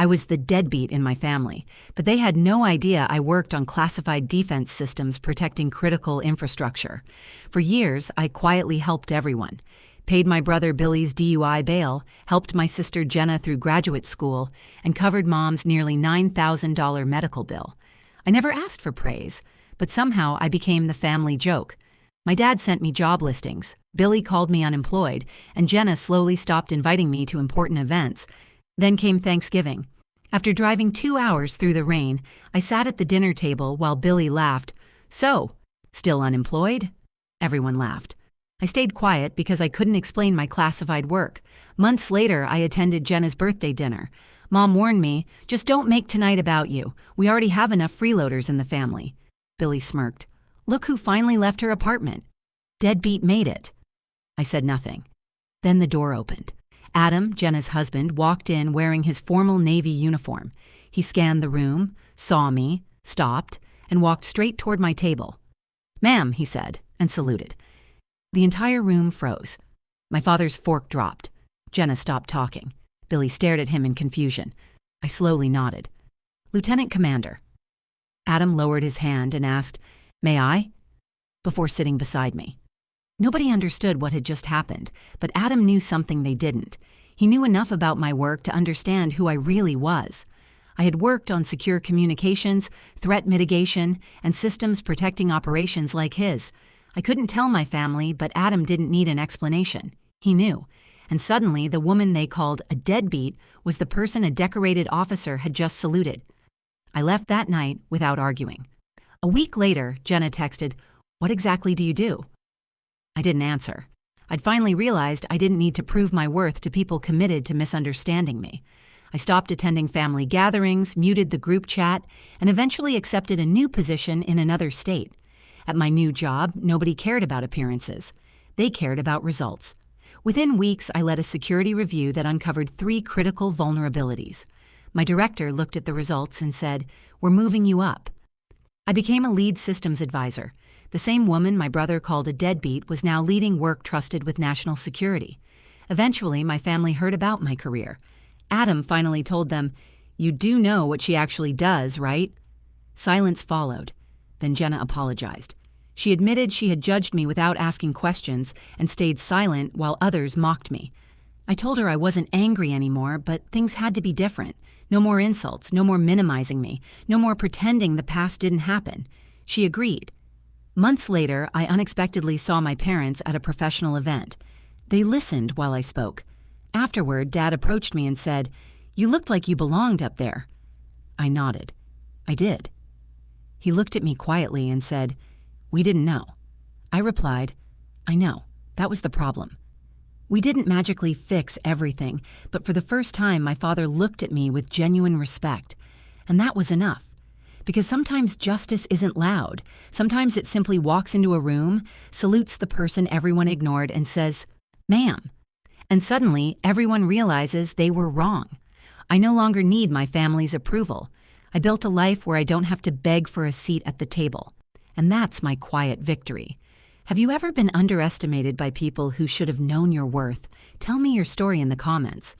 I was the deadbeat in my family, but they had no idea I worked on classified defense systems protecting critical infrastructure. For years, I quietly helped everyone. Paid my brother Billy's DUI bail, helped my sister Jenna through graduate school, and covered Mom's nearly $9,000 medical bill. I never asked for praise, but somehow I became the family joke. My dad sent me job listings, Billy called me unemployed, and Jenna slowly stopped inviting me to important events. Then came Thanksgiving. After driving 2 hours through the rain, I sat at the dinner table while Billy laughed. "So, still unemployed?" Everyone laughed. I stayed quiet because I couldn't explain my classified work. Months later, I attended Jenna's birthday dinner. Mom warned me, "Just don't make tonight about you. We already have enough freeloaders in the family." Billy smirked. "Look who finally left her apartment. Deadbeat made it." I said nothing. Then the door opened. Adam, Jenna's husband, walked in wearing his formal Navy uniform. He scanned the room, saw me, stopped, and walked straight toward my table. "Ma'am," he said, and saluted. The entire room froze. My father's fork dropped. Jenna stopped talking. Billy stared at him in confusion. I slowly nodded. "Lieutenant Commander." Adam lowered his hand and asked, "May I?" before sitting beside me. Nobody understood what had just happened, but Adam knew something they didn't. He knew enough about my work to understand who I really was. I had worked on secure communications, threat mitigation, and systems protecting operations like his. I couldn't tell my family, but Adam didn't need an explanation. He knew. And suddenly, the woman they called a deadbeat was the person a decorated officer had just saluted. I left that night without arguing. A week later, Jenna texted, "What exactly do you do?" I didn't answer. I'd finally realized I didn't need to prove my worth to people committed to misunderstanding me. I stopped attending family gatherings, muted the group chat, and eventually accepted a new position in another state. At my new job, nobody cared about appearances. They cared about results. Within weeks, I led a security review that uncovered 3 critical vulnerabilities. My director looked at the results and said, "We're moving you up." I became a lead systems advisor. The same woman my brother called a deadbeat was now leading work trusted with national security. Eventually, my family heard about my career. Adam finally told them, "You do know what she actually does, right?" Silence followed. Then Jenna apologized. She admitted she had judged me without asking questions and stayed silent while others mocked me. I told her I wasn't angry anymore, but things had to be different. No more insults, no more minimizing me, no more pretending the past didn't happen. She agreed. Months later, I unexpectedly saw my parents at a professional event. They listened while I spoke. Afterward, Dad approached me and said, "You looked like you belonged up there." I nodded. I did. He looked at me quietly and said, "We didn't know." I replied, "I know. That was the problem." We didn't magically fix everything, but for the first time, my father looked at me with genuine respect. And that was enough. Because sometimes justice isn't loud. Sometimes it simply walks into a room, salutes the person everyone ignored, and says, "Ma'am." And suddenly, everyone realizes they were wrong. I no longer need my family's approval. I built a life where I don't have to beg for a seat at the table. And that's my quiet victory. Have you ever been underestimated by people who should have known your worth? Tell me your story in the comments.